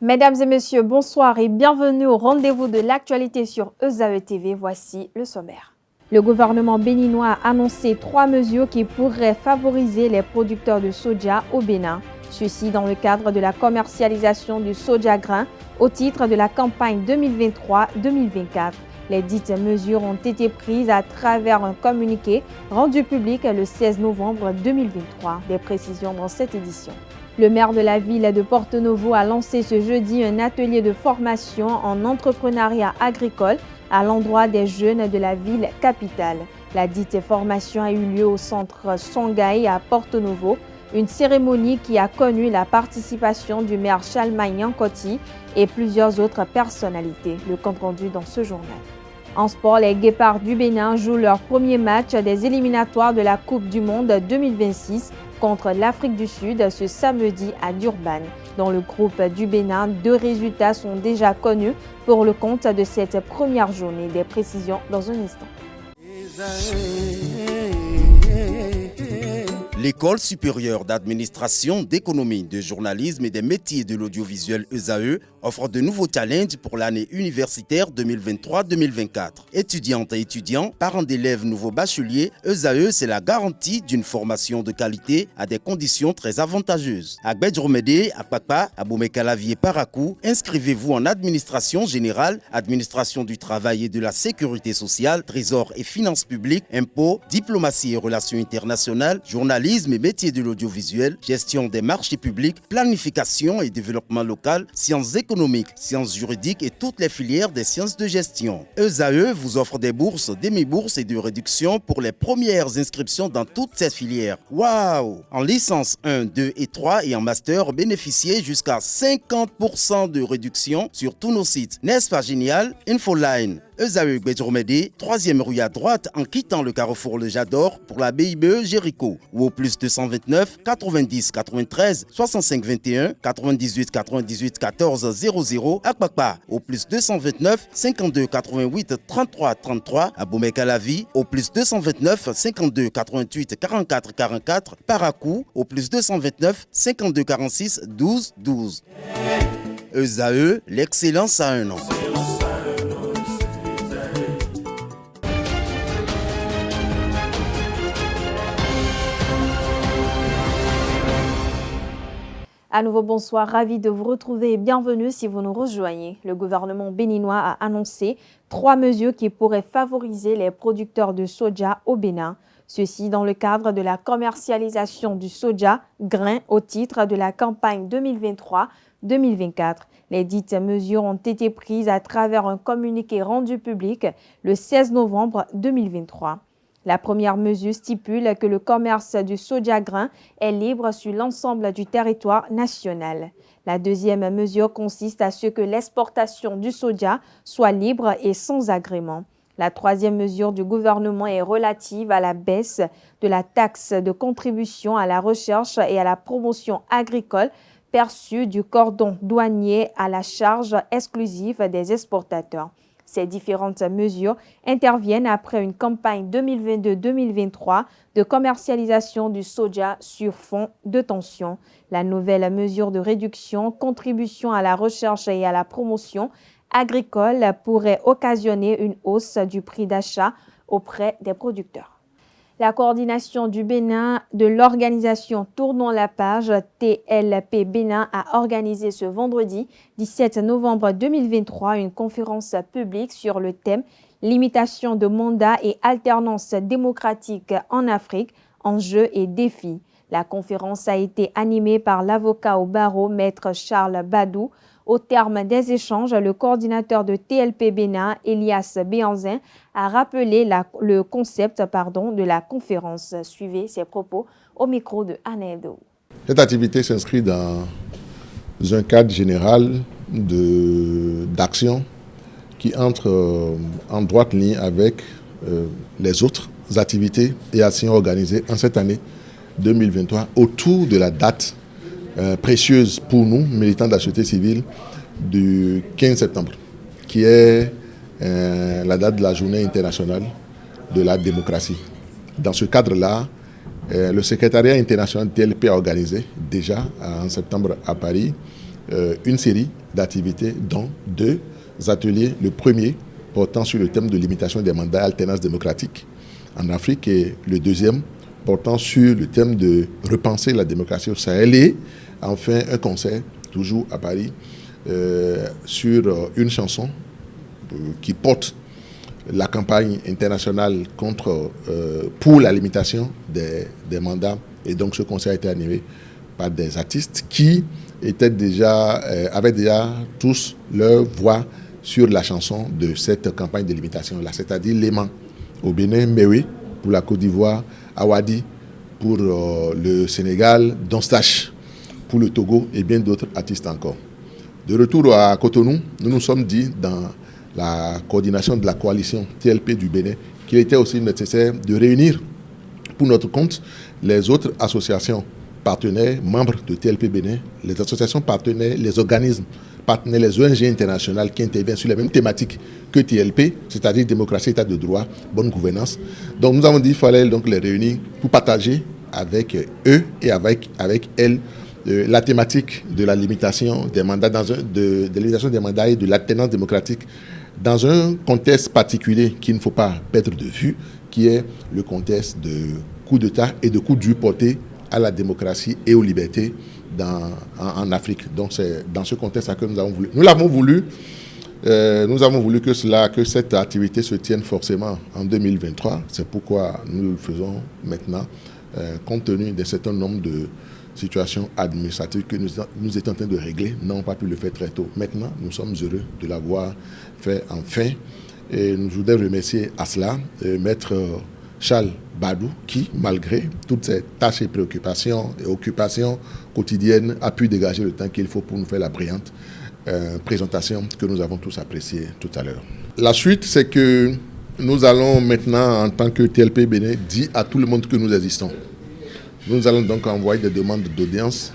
Mesdames et messieurs, bonsoir et bienvenue au rendez-vous de l'actualité sur ESAE TV. Voici le sommaire. Le gouvernement béninois a annoncé 3 mesures qui pourraient favoriser les producteurs de soja au Bénin. Ceci dans le cadre de la commercialisation du soja grain au titre de la campagne 2023-2024. Les dites mesures ont été prises à travers un communiqué rendu public le 16 novembre 2023. Des précisions dans cette édition. Le maire de la ville de Porto Novo a lancé ce jeudi un atelier de formation en entrepreneuriat agricole à l'endroit des jeunes de la ville capitale. La dite formation a eu lieu au centre Songhai à Porto Novo, une cérémonie qui a connu la participation du maire Chalmagne Yankoti et plusieurs autres personnalités. Le compte rendu dans ce journal. En sport, les Guépards du Bénin jouent leur premier match des éliminatoires de la Coupe du Monde 2026 contre l'Afrique du Sud ce samedi à Durban. Dans le groupe du Bénin, 2 résultats sont déjà connus pour le compte de cette première journée. Des précisions dans un instant. L'École supérieure d'administration, d'économie, de journalisme et des métiers de l'audiovisuel ESAE offre de nouveaux challenges pour l'année universitaire 2023-2024. Étudiantes et étudiants, parents d'élèves nouveaux bacheliers, ESAE, c'est la garantie d'une formation de qualité à des conditions très avantageuses. À Gbedjromede, à Papa, à Bomekalavi et Parakou, inscrivez-vous en administration générale, administration du travail et de la sécurité sociale, trésor et finances publiques, impôts, diplomatie et relations internationales, journalisme et métiers de l'audiovisuel, gestion des marchés publics, planification et développement local, sciences économiques, sciences juridiques et toutes les filières des sciences de gestion. ESAE vous offre des bourses, demi-bourses et de réductions pour les premières inscriptions dans toutes ces filières. Waouh! En licence 1, 2 et 3 et en master, bénéficiez jusqu'à 50% de réduction sur tous nos sites. N'est-ce pas génial? Infoline. ESAE Gbedjromede, 3e rue à droite en quittant le carrefour Le Jador pour la BIBE Jéricho ou au plus 229 90 93 65 21 98 98 14 00 à Kpakpa au plus 229 52 88 33 33 à Bomekalavi au plus 229 52 88 44 44 Parakou au plus 229 52 46 12 12. ESAE, l'excellence à un nom. À nouveau, bonsoir, ravi de vous retrouver et bienvenue si vous nous rejoignez. Le gouvernement béninois a annoncé 3 mesures qui pourraient favoriser les producteurs de soja au Bénin. Ceci dans le cadre de la commercialisation du soja grain au titre de la campagne 2023-2024. Les dites mesures ont été prises à travers un communiqué rendu public le 16 novembre 2023. La première mesure stipule que le commerce du soja grain est libre sur l'ensemble du territoire national. La deuxième mesure consiste à ce que l'exportation du soja soit libre et sans agrément. La troisième mesure du gouvernement est relative à la baisse de la taxe de contribution à la recherche et à la promotion agricole perçue du cordon douanier à la charge exclusive des exportateurs. Ces différentes mesures interviennent après une campagne 2022-2023 de commercialisation du soja sur fond de tension. La nouvelle mesure de réduction, contribution à la recherche et à la promotion agricole pourrait occasionner une hausse du prix d'achat auprès des producteurs. La coordination du Bénin de l'organisation Tournons la page TLP Bénin a organisé ce vendredi 17 novembre 2023 une conférence publique sur le thème « Limitation de mandat et alternance démocratique en Afrique, enjeux et défis ». La conférence a été animée par l'avocat au barreau Maître Charles Badou. Au terme des échanges, le coordinateur de TLP Bénin, Elias Béanzin, a rappelé le concept de la conférence. Suivez ses propos au micro de Anedo. Cette activité s'inscrit dans un cadre général d'action qui entre en droite ligne avec les autres activités et actions organisées en cette année 2023 autour de la date précieuse pour nous, militants de la société civile, du 15 septembre, qui est la date de la journée internationale de la démocratie. Dans ce cadre-là, le secrétariat international TLP a organisé déjà en septembre à Paris une série d'activités, dont 2 ateliers. Le premier portant sur le thème de limitation des mandats et alternance démocratique en Afrique, et le deuxième portant sur le thème de repenser la démocratie au Sahel, et enfin un concert, toujours à Paris, sur une chanson qui porte la campagne internationale pour la limitation des mandats. Et donc ce concert a été animé par des artistes qui avaient déjà tous leur voix sur la chanson de cette campagne de limitation-là, c'est-à-dire Léman au Bénin, Mewe pour la Côte d'Ivoire, Awadi pour le Sénégal, Donstache pour le Togo et bien d'autres artistes encore. De retour à Cotonou, nous nous sommes dit dans la coordination de la coalition TLP du Bénin qu'il était aussi nécessaire de réunir pour notre compte les autres associations partenaires, membres de TLP Bénin, les associations partenaires, les organismes partenaires, les ONG internationales qui interviennent sur les mêmes thématiques que TLP, c'est-à-dire démocratie, état de droit, bonne gouvernance. Donc nous avons dit qu'il fallait donc les réunir pour partager avec eux et avec elles la thématique de la limitation des mandats, de limitation des mandats et de l'alternance démocratique dans un contexte particulier qu'il ne faut pas perdre de vue, qui est le contexte de coup d'État et de coup dur porté à la démocratie et aux libertés en Afrique. Donc c'est dans ce contexte que nous avons voulu. Nous avons voulu que cette activité se tienne forcément en 2023. C'est pourquoi nous le faisons maintenant, compte tenu d'un certain nombre de situations administratives que nous étions en train de régler, n'avons pas pu le faire très tôt. Maintenant, nous sommes heureux de l'avoir fait enfin. Et nous voudrais remercier à cela Maître Charles Badou qui, malgré toutes ces tâches et préoccupations et occupations quotidiennes, a pu dégager le temps qu'il faut pour nous faire la brillante présentation que nous avons tous appréciée tout à l'heure. La suite, c'est que nous allons maintenant, en tant que TLP Bénin, dire à tout le monde que nous existons. Nous allons donc envoyer des demandes d'audience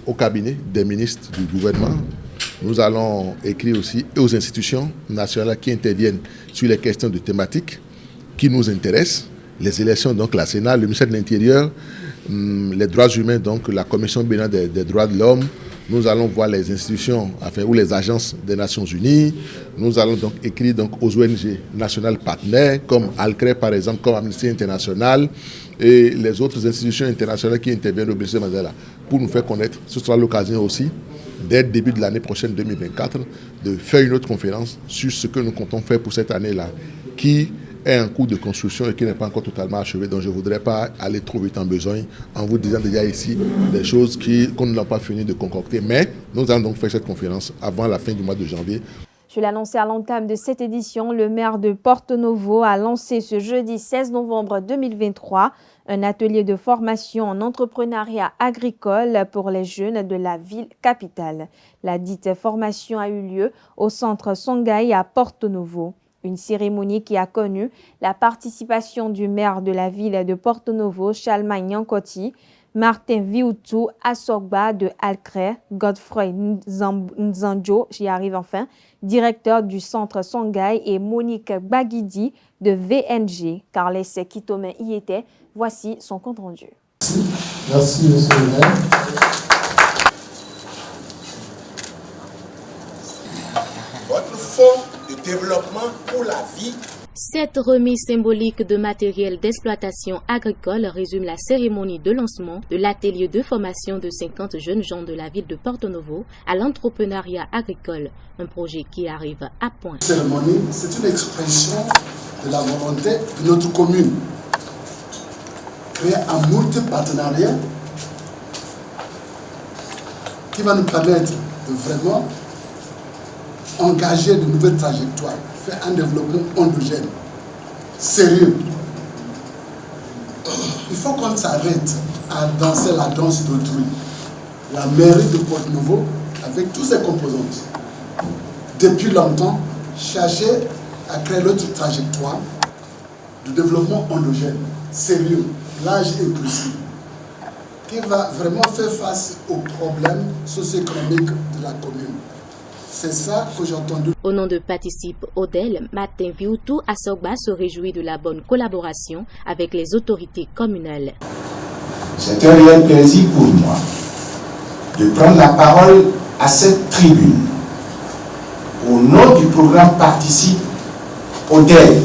au cabinet des ministres du gouvernement. Nous allons écrire aussi aux institutions nationales qui interviennent sur les questions de thématiques qui nous intéressent. Les élections, donc la Sénat, le ministère de l'Intérieur, les droits humains, donc la Commission béninoise des droits de l'homme. Nous allons voir les institutions ou les agences des Nations Unies. Nous allons donc écrire donc, aux ONG nationales partenaires, comme ALCRE par exemple, comme Amnesty International, et les autres institutions internationales qui interviennent au ministère Mandela pour nous faire connaître. Ce sera l'occasion aussi, dès le début de l'année prochaine 2024, de faire une autre conférence sur ce que nous comptons faire pour cette année-là, qui est en cours de construction et qui n'est pas encore totalement achevé. Donc je ne voudrais pas aller trop vite en besogne en vous disant déjà ici des choses qu'on n'a pas fini de concocter. Mais nous allons donc faire cette conférence avant la fin du mois de janvier. Je l'ai annoncé à l'entame de cette édition, le maire de Porto Novo a lancé ce jeudi 16 novembre 2023 un atelier de formation en entrepreneuriat agricole pour les jeunes de la ville capitale. La dite formation a eu lieu au centre Songhai à Porto Novo. Une cérémonie qui a connu la participation du maire de la ville de Porto Novo, Chalma Nyankoti, Martin Viutu Assogba de Alcré, Godfrey Nzanjo, j'y arrive enfin, directeur du centre Songhai, et Monique Baguidi de VNG. Carles Kitome y était. Voici son compte rendu. Merci, monsieur le maire. Votre fonds de développement pour la vie. Cette remise symbolique de matériel d'exploitation agricole résume la cérémonie de lancement de l'atelier de formation de 50 jeunes gens de la ville de Porto Novo à l'entrepreneuriat agricole, un projet qui arrive à point. Cette cérémonie, c'est une expression de la volonté de notre commune, créer un multi-partenariat qui va nous permettre de vraiment engager de nouvelles trajectoires, faire un développement endogène, sérieux. Il faut qu'on s'arrête à danser la danse d'autrui. La mairie de Porto Novo, avec toutes ses composantes, depuis longtemps, cherchait à créer l'autre trajectoire de développement endogène, sérieux, large et inclusif, qui va vraiment faire face aux problèmes socio-économiques de la commune. C'est ça que j'ai entendu. Au nom de Participe Odel, Martin Viutu Assogba se réjouit de la bonne collaboration avec les autorités communales. C'est un réel plaisir pour moi de prendre la parole à cette tribune au nom du programme Participe au DEL,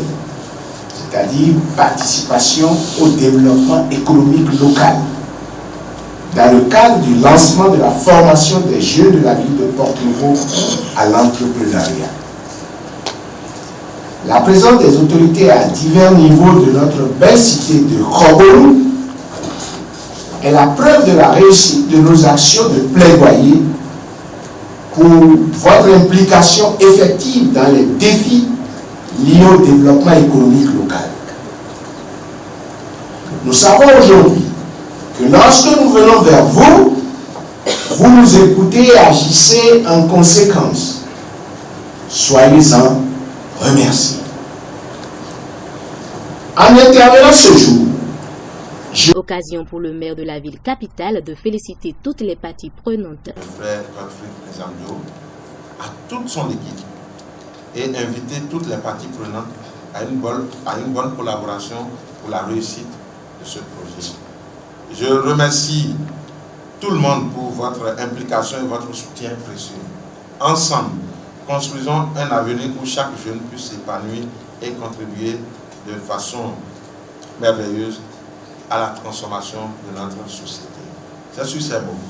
c'est-à-dire Participation au développement économique local, dans le cadre du lancement de la formation des jeunes de la ville de Porto-Novo à l'entrepreneuriat. La présence des autorités à divers niveaux de notre belle cité de Khoboul est la preuve de la réussite de nos actions de plaidoyer pour votre implication effective dans les défis liés au développement économique local. Nous savons aujourd'hui que lorsque nous venons vers vous, vous nous écoutez et agissez en conséquence. Soyez-en remerciés. En intervenant ce jour, Occasion pour le maire de la ville capitale de féliciter toutes les parties prenantes. Le frère Godfrey Zamdio, à toute son équipe, et inviter toutes les parties prenantes à une bonne collaboration pour la réussite de ce projet. Je remercie tout le monde pour votre implication et votre soutien précieux. Ensemble, construisons un avenir où chaque jeune puisse s'épanouir et contribuer de façon merveilleuse à la transformation de notre société. C'est sur ces mots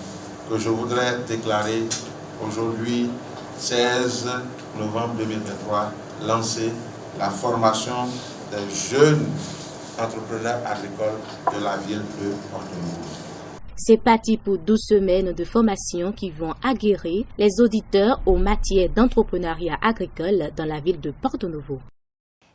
que je voudrais déclarer aujourd'hui, 16 novembre 2023, lancer la formation des jeunes entrepreneurs agricoles de la ville de Porto-Novo. C'est parti pour 12 semaines de formation qui vont aguerrir les auditeurs aux matières d'entrepreneuriat agricole dans la ville de Porto-Novo.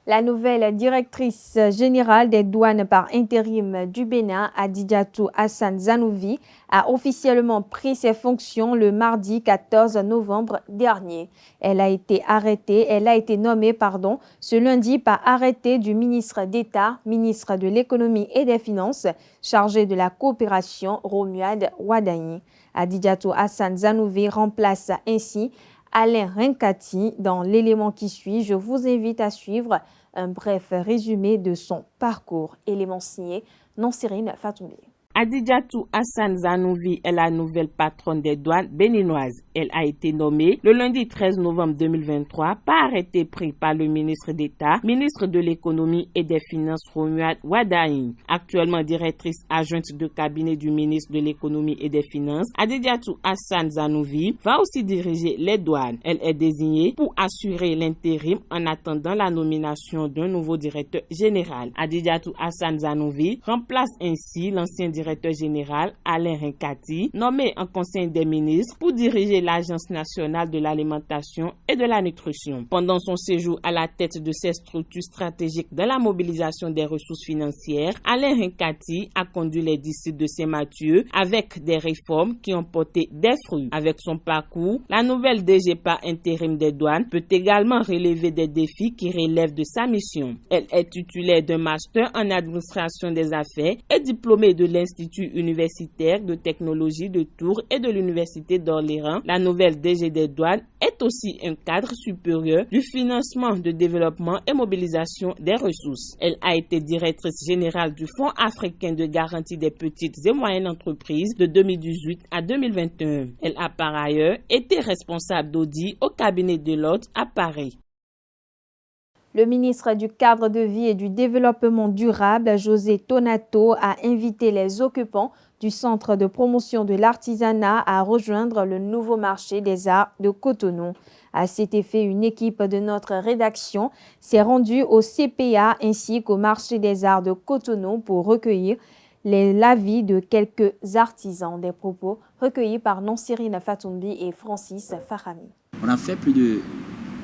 La nouvelle directrice générale des douanes par intérim du Bénin, Adidjatou Hassan Zanouvi, a officiellement pris ses fonctions le mardi 14 novembre dernier. Elle a été nommée ce lundi par arrêté du ministre d'État, ministre de l'Économie et des Finances, chargé de la coopération, Romuald Wadani. Adidjatou Hassan Zanouvi remplace ainsi Alain Rinkati. Dans l'élément qui suit, je vous invite à suivre un bref résumé de son parcours. Élément signé Nonsirine Fatoumbi. Adidjatou Hassan Zanouvi est la nouvelle patronne des douanes béninoises. Elle a été nommée le lundi 13 novembre 2023 par arrêté pris par le ministre d'État, ministre de l'Économie et des Finances Romuald Wadani. Actuellement directrice adjointe de cabinet du ministre de l'Économie et des Finances, Adidjatou Hassan Zanouvi va aussi diriger les douanes. Elle est désignée pour assurer l'intérim en attendant la nomination d'un nouveau directeur général. Adidjatou Hassan Zanouvi remplace ainsi l'ancien directeur général Alain Rinkati, nommé en Conseil des ministres pour diriger l'Agence nationale de l'alimentation et de la nutrition. Pendant son séjour à la tête de ces structures stratégiques de la mobilisation des ressources financières, Alain Rinkati a conduit les disciples de Saint-Mathieu avec des réformes qui ont porté des fruits. Avec son parcours, la nouvelle DG par intérim des douanes peut également relever des défis qui relèvent de sa mission. Elle est titulaire d'un master en administration des affaires et diplômée de l'Institut universitaire de technologie de Tours et de l'Université d'Orléans. La nouvelle DG des douanes est aussi un cadre supérieur du financement de développement et mobilisation des ressources. Elle a été directrice générale du Fonds africain de garantie des petites et moyennes entreprises de 2018 à 2021. Elle a par ailleurs été responsable d'audit au cabinet de l'Ordre à Paris. Le ministre du Cadre de vie et du Développement durable, José Tonato, a invité les occupants du Centre de promotion de l'artisanat à rejoindre le nouveau marché des arts de Cotonou. À cet effet, une équipe de notre rédaction s'est rendue au CPA ainsi qu'au marché des arts de Cotonou pour recueillir l'avis de quelques artisans. Des propos recueillis par Nonsirine Fatoumbi et Francis Farami. On a fait plus de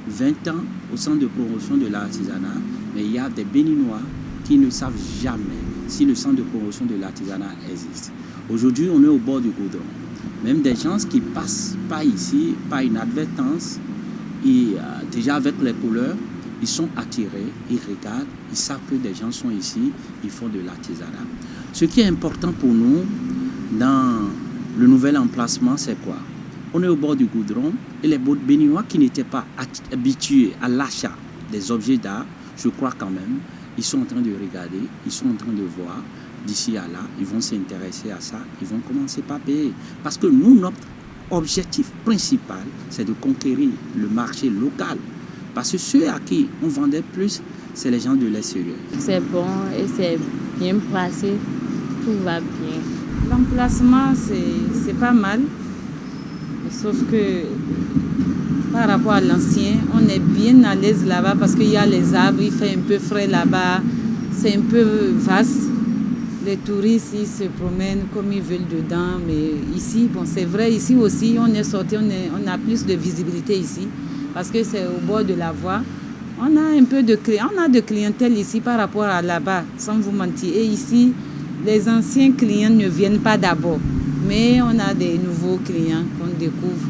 20 ans au centre de promotion de l'artisanat, mais il y a des Béninois qui ne savent jamais si le centre de promotion de l'artisanat existe. Aujourd'hui, on est au bord du goudron. Même des gens qui passent par ici, par inadvertance, et déjà avec les couleurs, ils sont attirés, ils regardent, ils savent que des gens sont ici, ils font de l'artisanat. Ce qui est important pour nous dans le nouvel emplacement, c'est quoi? On est au bord du goudron et les Béninois qui n'étaient pas habitués à l'achat des objets d'art, je crois quand même, ils sont en train de regarder, ils sont en train de voir d'ici à là, ils vont s'intéresser à ça, ils vont commencer par payer. Parce que nous, notre objectif principal, c'est de conquérir le marché local. Parce que ceux à qui on vendait plus, c'est les gens de l'extérieur. C'est bon et c'est bien placé, tout va bien. L'emplacement, c'est pas mal, sauf que par rapport à l'ancien, on est bien à l'aise là-bas parce qu'il y a les arbres, il fait un peu frais là-bas, c'est un peu vaste. Les touristes, ils se promènent comme ils veulent dedans, mais ici, bon, c'est vrai, ici aussi, on est sorti, on a plus de visibilité ici, parce que c'est au bord de la voie. On a un peu de clientèle ici par rapport à là-bas, sans vous mentir. Et ici, les anciens clients ne viennent pas d'abord, mais on a des nouveaux clients qu'on découvre.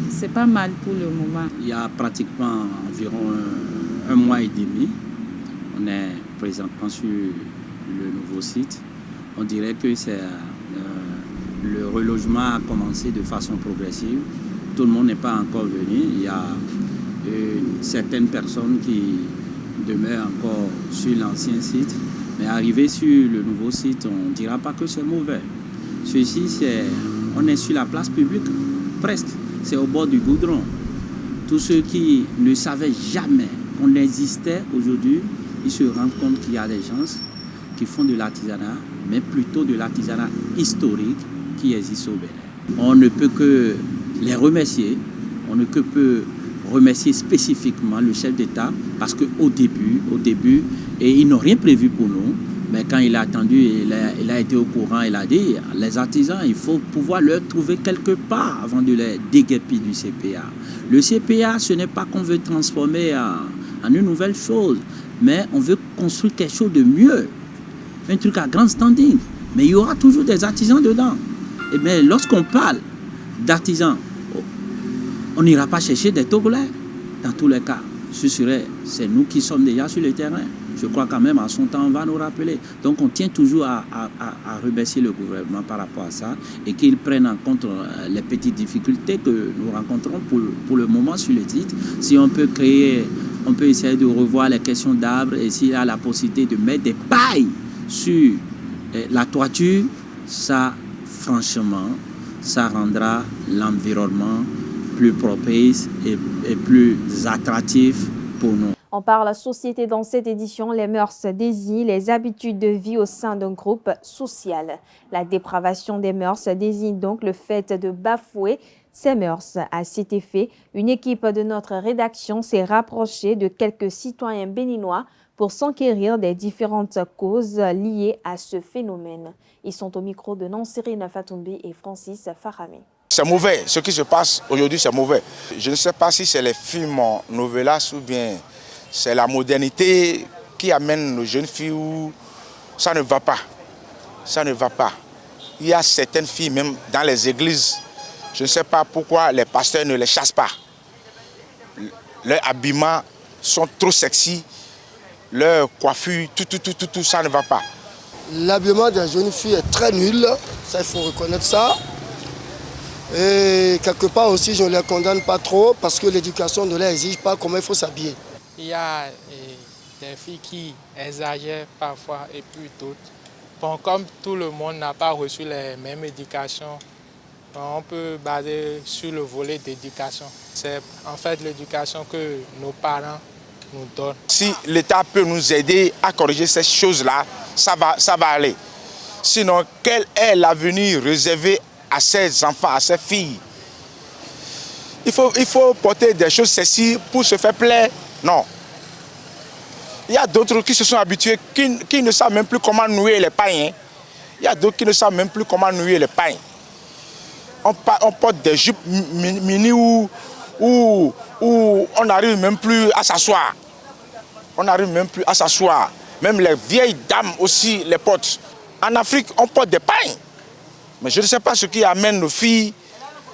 C'est pas mal pour le moment. Il y a pratiquement environ un mois et demi, on est présentement sur le nouveau site. On dirait que le relogement a commencé de façon progressive. Tout le monde n'est pas encore venu. Il y a certaines personnes qui demeurent encore sur l'ancien site. Mais arrivé sur le nouveau site, on ne dira pas que c'est mauvais. Ceci, on est sur la place publique, presque. C'est au bord du goudron. Tous ceux qui ne savaient jamais qu'on existait aujourd'hui, ils se rendent compte qu'il y a des gens qui font de l'artisanat, mais plutôt de l'artisanat historique qui existe au Bénin. On ne peut que les remercier, on ne peut remercier spécifiquement le chef d'État parce qu'au début, et ils n'ont rien prévu pour nous, mais quand il a attendu, il a été au courant, il a dit, les artisans, il faut pouvoir leur trouver quelque part avant de les déguerpir du CPA. Le CPA, ce n'est pas qu'on veut transformer en une nouvelle chose, mais on veut construire quelque chose de mieux, un truc à grand standing. Mais il y aura toujours des artisans dedans. Et bien, lorsqu'on parle d'artisans, on n'ira pas chercher des Togolais. Dans tous les cas, c'est nous qui sommes déjà sur le terrain. Je crois quand même à son temps, on va nous rappeler. Donc on tient toujours à remercier le gouvernement par rapport à ça et qu'il prenne en compte les petites difficultés que nous rencontrons pour le moment sur le site. Si on peut essayer de revoir les questions d'arbres et s'il y a la possibilité de mettre des pailles sur la toiture, ça, franchement, ça rendra l'environnement plus propice et plus attractif pour nous. On parle société dans cette édition, les mœurs désignent les habitudes de vie au sein d'un groupe social. La dépravation des mœurs désigne donc le fait de bafouer ces mœurs. À cet effet, une équipe de notre rédaction s'est rapprochée de quelques citoyens béninois pour s'enquérir des différentes causes liées à ce phénomène. Ils sont au micro de Nansirine Fatoumbi et Francis Farame. C'est mauvais, ce qui se passe aujourd'hui c'est mauvais. Je ne sais pas si c'est les films novelas ou bien c'est la modernité qui amène nos jeunes filles où ça ne va pas. Ça ne va pas. Il y a certaines filles même dans les églises, je ne sais pas pourquoi les pasteurs ne les chassent pas. Leurs habillements sont trop sexy, leur coiffure, tout, ça ne va pas. L'habillement des jeunes filles est très nul, ça il faut reconnaître ça. Et quelque part aussi, je ne les condamne pas trop parce que l'éducation ne leur exige pas comment il faut s'habiller. Il y a des filles qui exagèrent parfois et puis d'autres. Bon, comme tout le monde n'a pas reçu les mêmes éducations, on peut baser sur le volet d'éducation. C'est en fait l'éducation que nos parents nous donnent. Si l'État peut nous aider à corriger ces choses-là, ça va aller. Sinon, quel est l'avenir réservé à ces enfants, à ces filles? Il faut porter des choses sexy pour se faire plaisir. Non. Il y a d'autres qui se sont habitués, qui ne savent même plus comment nouer les pains. Il y a d'autres qui ne savent même plus comment nouer les pains. On porte des jupes mini où on n'arrive même plus à s'asseoir. On n'arrive même plus à s'asseoir. Même les vieilles dames aussi les portent. En Afrique, on porte des pains. Mais je ne sais pas ce qui amène nos filles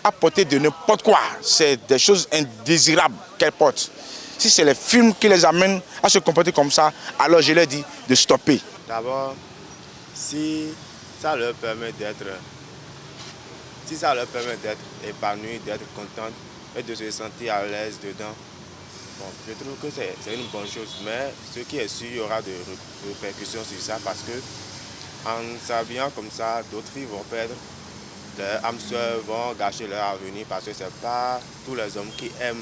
à porter de n'importe quoi. C'est des choses indésirables qu'elles portent. Si c'est les films qui les amènent à se comporter comme ça, alors je leur dis de stopper. D'abord, si ça leur permet d'être épanouies, d'être contentes et de se sentir à l'aise dedans, bon, je trouve que c'est une bonne chose. Mais ce qui est sûr, il y aura des répercussions sur ça parce que en s'habillant comme ça, d'autres filles vont perdre leurs âmes sœurs vont gâcher leur avenir parce que ce n'est pas tous les hommes qui aiment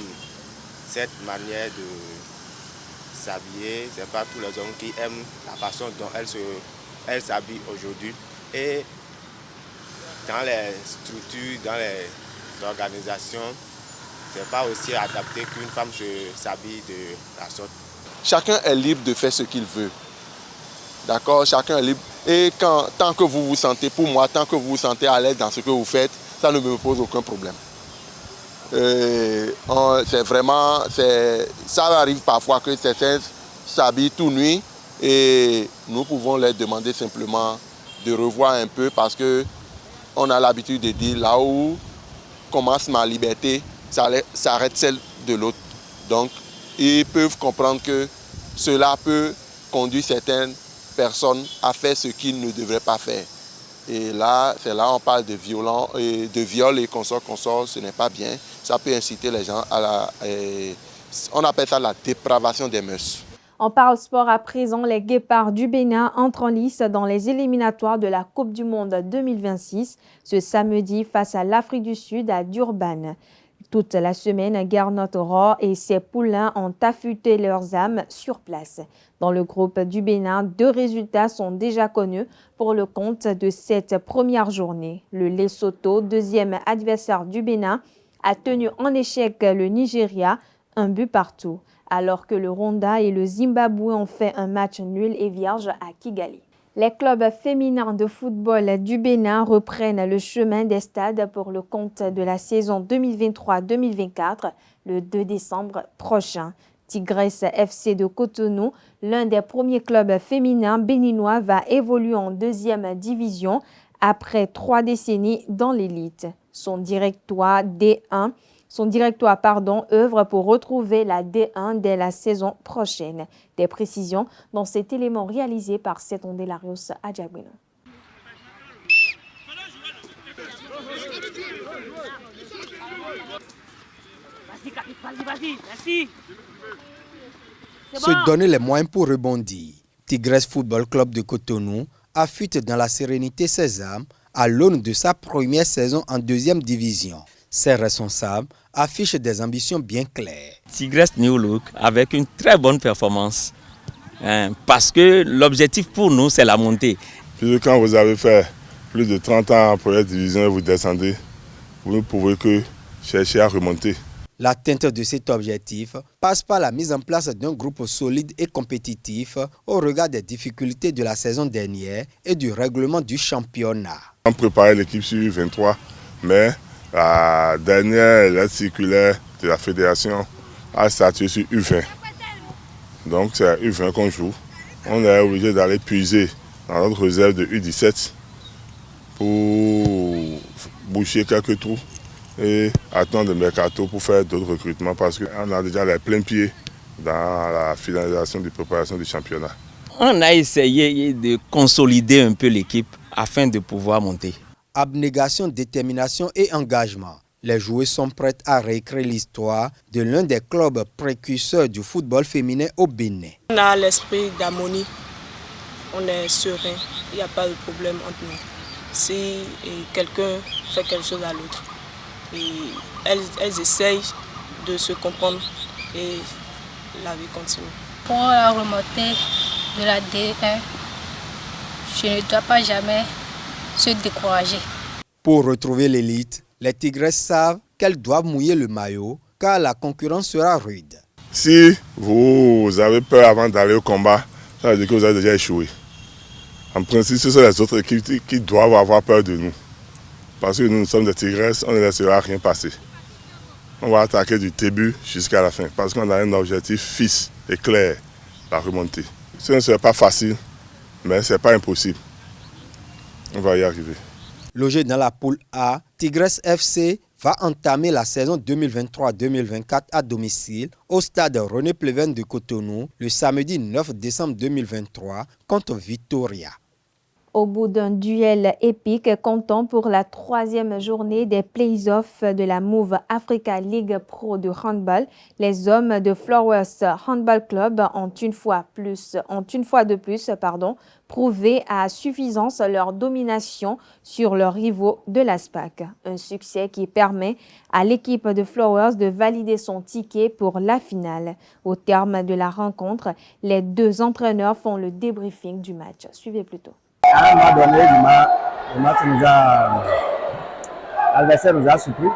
cette manière de s'habiller, ce n'est pas tous les hommes qui aiment la façon dont elles s'habillent aujourd'hui. Et dans les structures, dans les organisations, ce n'est pas aussi adapté qu'une femme s'habille de la sorte. Chacun est libre de faire ce qu'il veut. D'accord? Chacun est libre. Et tant que vous vous sentez, pour moi, tant que vous vous sentez à l'aise dans ce que vous faites, ça ne me pose aucun problème. C'est vraiment, ça arrive parfois que certains s'habillent tout nuit et nous pouvons leur demander simplement de revoir un peu parce que on a l'habitude de dire là où commence ma liberté, ça s'arrête celle de l'autre. Donc, ils peuvent comprendre que cela peut conduire certaines personnes à faire ce qu'ils ne devraient pas faire. Et là, c'est là on parle de viol et consorts, ce n'est pas bien. Ça peut inciter les gens à on appelle ça la dépravation des mœurs. On parle sport à présent. Les Guépards du Bénin entrent en lice dans les éliminatoires de la Coupe du Monde 2026 ce samedi face à l'Afrique du Sud à Durban. Toute la semaine, Gernot Rohr et ses poulains ont affûté leurs âmes sur place. Dans le groupe du Bénin, 2 résultats sont déjà connus pour le compte de cette première journée. Le Lesotho, deuxième adversaire du Bénin, a tenu en échec le Nigeria, 1 but partout, alors que le Rwanda et le Zimbabwe ont fait un match nul et vierge à Kigali. Les clubs féminins de football du Bénin reprennent le chemin des stades pour le compte de la saison 2023-2024 le 2 décembre prochain. Tigresse FC de Cotonou, l'un des premiers clubs féminins béninois, va évoluer en 2e division après 3 décennies dans l'élite. Son directoire œuvre pour retrouver la D1 dès la saison prochaine. Des précisions dans cet élément réalisé par Setondélarios Adjabino. Se donner les moyens pour rebondir. Tigresse Football Club de Cotonou affûte dans la sérénité ses âmes à l'aune de sa première saison en 2e division. Ses responsables affichent des ambitions bien claires. Tigresse New Look avec une très bonne performance parce que l'objectif pour nous c'est la montée. Puis quand vous avez fait plus de 30 ans en première division et vous descendez, vous ne pouvez que chercher à remonter. L'atteinte de cet objectif passe par la mise en place d'un groupe solide et compétitif au regard des difficultés de la saison dernière et du règlement du championnat. On préparait l'équipe sur 23, mais la dernière lettre circulaire de la fédération a statué sur U20. Donc c'est à U20 qu'on joue. On est obligé d'aller puiser dans notre réserve de U17 pour boucher quelques trous et attendre le mercato pour faire d'autres recrutements parce qu'on a déjà les pleins pieds dans la finalisation de préparation du championnat. On a essayé de consolider un peu l'équipe afin de pouvoir monter. Abnégation, détermination et engagement. Les joueurs sont prêts à réécrire l'histoire de l'un des clubs précurseurs du football féminin au Bénin. On a l'esprit d'harmonie, on est serein, il n'y a pas de problème entre nous. Si quelqu'un fait quelque chose à l'autre, elles essayent de se comprendre et la vie continue. Pour la remontée de la D1, je ne dois pas jamais se décourager. Pour retrouver l'élite, les Tigresses savent qu'elles doivent mouiller le maillot car la concurrence sera rude. Si vous avez peur avant d'aller au combat, ça veut dire que vous avez déjà échoué. En principe, ce sont les autres équipes qui doivent avoir peur de nous. Parce que nous sommes des Tigresses, on ne laissera rien passer. On va attaquer du début jusqu'à la fin parce qu'on a un objectif fixe et clair, la remontée. Ce ne serait pas facile, mais ce n'est pas impossible. On va y arriver. Logé dans la poule A, Tigresse FC va entamer la saison 2023-2024 à domicile au stade René Pleven de Cotonou le samedi 9 décembre 2023 contre Vitoria. Au bout d'un duel épique comptant pour la 3e journée des playoffs de la Move Africa League Pro de handball, les hommes de Flowers Handball Club ont une fois de plus prouvé à suffisance leur domination sur leurs rivaux de l'ASPAC. Un succès qui permet à l'équipe de Flowers de valider son ticket pour la finale. Au terme de la rencontre, les deux entraîneurs font le débriefing du match. Suivez plutôt. À un moment donné, l'adversaire nous a surpris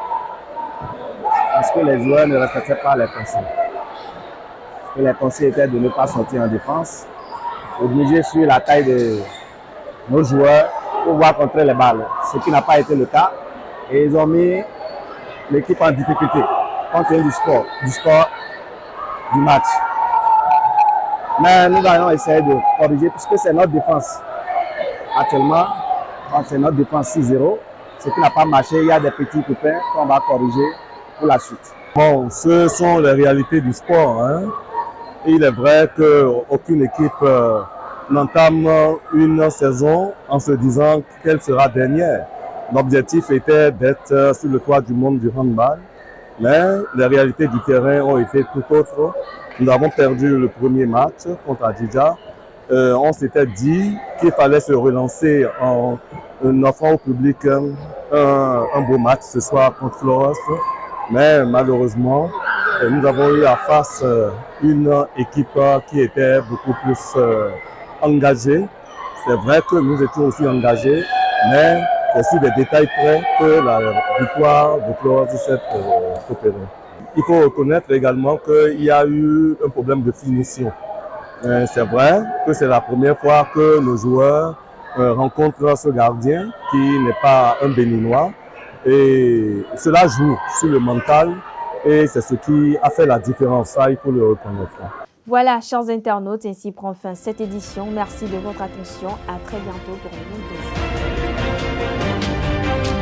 parce que les joueurs ne respectaient pas les consignes. Les consignes étaient de ne pas sortir en défense, obligés sur la taille de nos joueurs pour pouvoir contrer les balles, ce qui n'a pas été le cas. Et ils ont mis l'équipe en difficulté compte tenu du score du match. Mais nous allons essayer de corriger puisque c'est notre défense. Actuellement, c'est notre défense 6-0. Ce qui n'a pas marché, il y a des petits copains qu'on va corriger pour la suite. Bon, ce sont les réalités du sport. Et il est vrai qu'aucune équipe n'entame une saison en se disant qu'elle sera dernière. L'objectif était d'être sur le toit du monde du handball, mais les réalités du terrain ont été tout autres. Nous avons perdu le premier match contre Adidja. On s'était dit qu'il fallait se relancer en offrant au public un beau match ce soir contre Flores. Mais malheureusement, nous avons eu à face une équipe qui était beaucoup plus engagée. C'est vrai que nous étions aussi engagés, mais c'est sur des détails près que la victoire de Flores s'est opérée. Il faut reconnaître également qu'il y a eu un problème de finition. C'est vrai que c'est la première fois que nos joueurs rencontrent ce gardien qui n'est pas un Béninois. Et cela joue sur le mental et c'est ce qui a fait la différence. Ça, il faut le reconnaître. Voilà, chers internautes, ainsi prend fin cette édition. Merci de votre attention. À très bientôt pour une nouvelle édition.